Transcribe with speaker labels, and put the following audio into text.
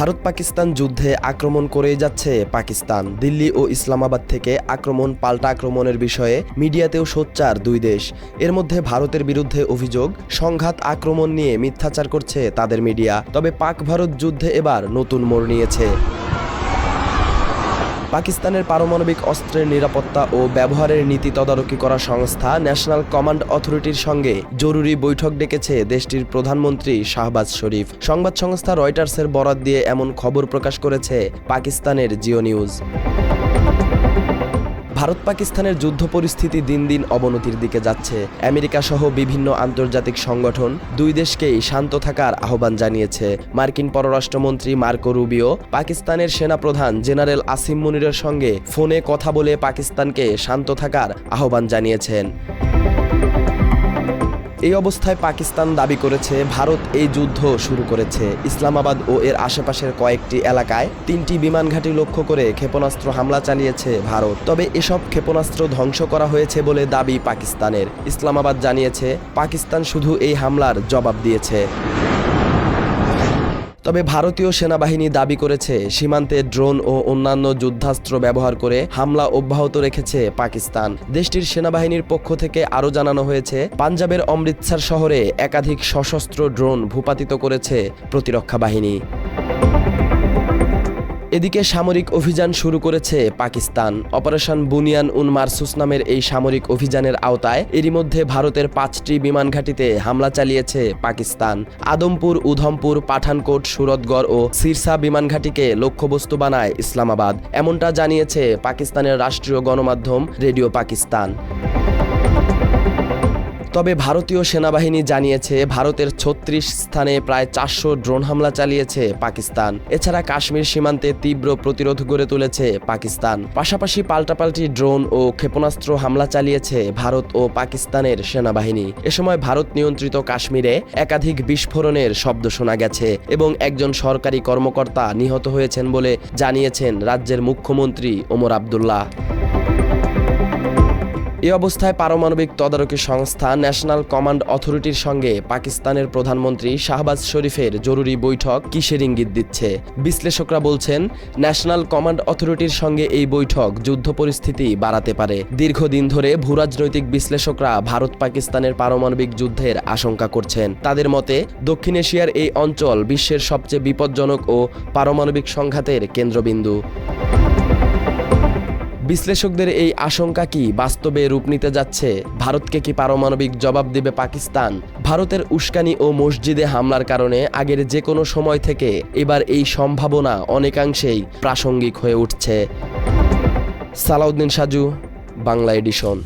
Speaker 1: ভারত পাকিস্তান যুদ্ধে আক্রমণ করেই যাচ্ছে পাকিস্তান। দিল্লি ও ইসলামাবাদ থেকে আক্রমণ পাল্টা আক্রমণের বিষয়ে মিডিয়াতেও সোচ্চার দুই দেশ। এর মধ্যে ভারতের বিরুদ্ধে অভিযোগ, সংঘাত আক্রমণ নিয়ে মিথ্যাচার করছে তাদের মিডিয়া। তবে পাক ভারত যুদ্ধে এবার নতুন মোড় নিয়েছে। পাকিস্তানের পারমাণবিক অস্ত্রের নিরাপত্তা ও ব্যবহারের নীতি তদারকি করা সংস্থা ন্যাশনাল কমান্ড অথরিটির সঙ্গে জরুরি বৈঠক ডেকেছে দেশটির প্রধানমন্ত্রী শাহবাজ শরীফ। সংবাদ সংস্থা রয়টার্সের বরাত দিয়ে এমন খবর প্রকাশ করেছে পাকিস্তানের জিও নিউজ। ভারত পাকিস্তানের যুদ্ধ পরিস্থিতি দিন দিন অবনতির দিকে যাচ্ছে। আমেরিকা সহ বিভিন্ন আন্তর্জাতিক সংগঠন দুই দেশকেই শান্ত থাকার আহ্বান জানিয়েছে। মার্কিন পররাষ্ট্রমন্ত্রী মার্কো রুবিও পাকিস্তানের সেনাপ্রধান জেনারেল আসিম মুনিরের সঙ্গে ফোনে কথা বলে পাকিস্তানকে শান্ত থাকার আহ্বান জানিয়েছেন। এই অবস্থায় পাকিস্তান দাবি করেছে ভারত এই যুদ্ধ শুরু করেছে। ইসলামাবাদ ও এর আশেপাশের কয়েকটি এলাকায় 3টি বিমান ঘাঁটি লক্ষ্য করে ক্ষেপণাস্ত্র হামলা চালিয়েছে ভারত। তবে এসব ক্ষেপণাস্ত্র ধ্বংস করা হয়েছে বলে দাবি পাকিস্তানের। ইসলামাবাদ জানিয়েছে পাকিস্তান শুধু এই হামলার জবাব দিয়েছে। তবে ভারতীয় সেনাবাহিনী দাবি করেছে সীমান্তে ড্রোন ও অন্যান্য যুদ্ধাস্ত্র ব্যবহার করে হামলা অব্যাহত রেখেছে পাকিস্তান। দেশটির সেনাবাহিনীর পক্ষ থেকে আরও জানানো হয়েছে পাঞ্জাবের অমৃতসর শহরে একাধিক সশস্ত্র ড্রোন ভূপাতিত করেছে প্রতিরক্ষা বাহিনী। এদিকে সামরিক অভিযান শুরু করেছে পাকিস্তান। অপারেশন বুনিয়ান উন মারসুস নামের এই সামরিক অভিযানের আওতায় এরই মধ্যে ভারতের 5টি বিমান ঘাঁটিতে হামলা চালিয়েছে পাকিস্তান। আদমপুর, উধমপুর, পাঠানকোট, সুরতগড় ও সিরসা বিমান ঘাঁটিকে লক্ষ্যবস্তু বানায় ইসলামাবাদ, এমনটা জানিয়েছে পাকিস্তানের রাষ্ট্রীয় গণমাধ্যম রেডিও পাকিস্তান। তবে ভারতীয় সেনাবাহিনী জানিয়েছে ভারতের 36 স্থানে প্রায় 400 ড্রোন হামলা চালিয়েছে পাকিস্তান। এছাড়া কাশ্মীর সীমান্তে তীব্র প্রতিরোধ গড়ে তুলেছে পাকিস্তান। পাশাপাশি পাল্টাপাল্টি ড্রোন ও ক্ষেপণাস্ত্র হামলা চালিয়েছে ভারত ও পাকিস্তানের সেনাবাহিনী। এ সময় ভারত নিয়ন্ত্রিত কাশ্মীরে একাধিক বিস্ফোরণের শব্দ শোনা গেছে এবং একজন সরকারি কর্মকর্তা নিহত হয়েছেন বলে জানিয়েছেন রাজ্যের মুখ্যমন্ত্রী ওমর আবদুল্লাহ। এই অবস্থায় পারমাণবিক তদারকি সংস্থা ন্যাশনাল কমান্ড অথরিটির সঙ্গে পাকিস্তানের প্রধানমন্ত্রী শাহবাজ শরীফের জরুরি বৈঠক কিসের ইঙ্গিত দিচ্ছে? বিশ্লেষকরা বলছেন ন্যাশনাল কমান্ড অথরিটির সঙ্গে এই বৈঠক যুদ্ধ পরিস্থিতি বাড়াতে পারে। দীর্ঘদিন ধরে ভূরাজনৈতিক বিশ্লেষকরা ভারত পাকিস্তানের পারমাণবিক যুদ্ধের আশঙ্কা করছেন। তাদের মতে দক্ষিণ এশিয়ার এই অঞ্চল বিশ্বের সবচেয়ে বিপজ্জনক ও পারমাণবিক সংঘাতের কেন্দ্রবিন্দু। বিশ্লেষকদের এই আশঙ্কা কি বাস্তবে রূপ নিতে যাচ্ছে? ভারতকে কি পারমাণবিক জবাব দেবে পাকিস্তান? ভারতের উস্কানি ও মসজিদে হামলার কারণে আগের যে কোনো সময় থেকে এবার এই সম্ভাবনা অনেকাংশেই প্রাসঙ্গিক হয়ে উঠছে। সালাউদ্দিন সাজু, বাংলা এডিশন।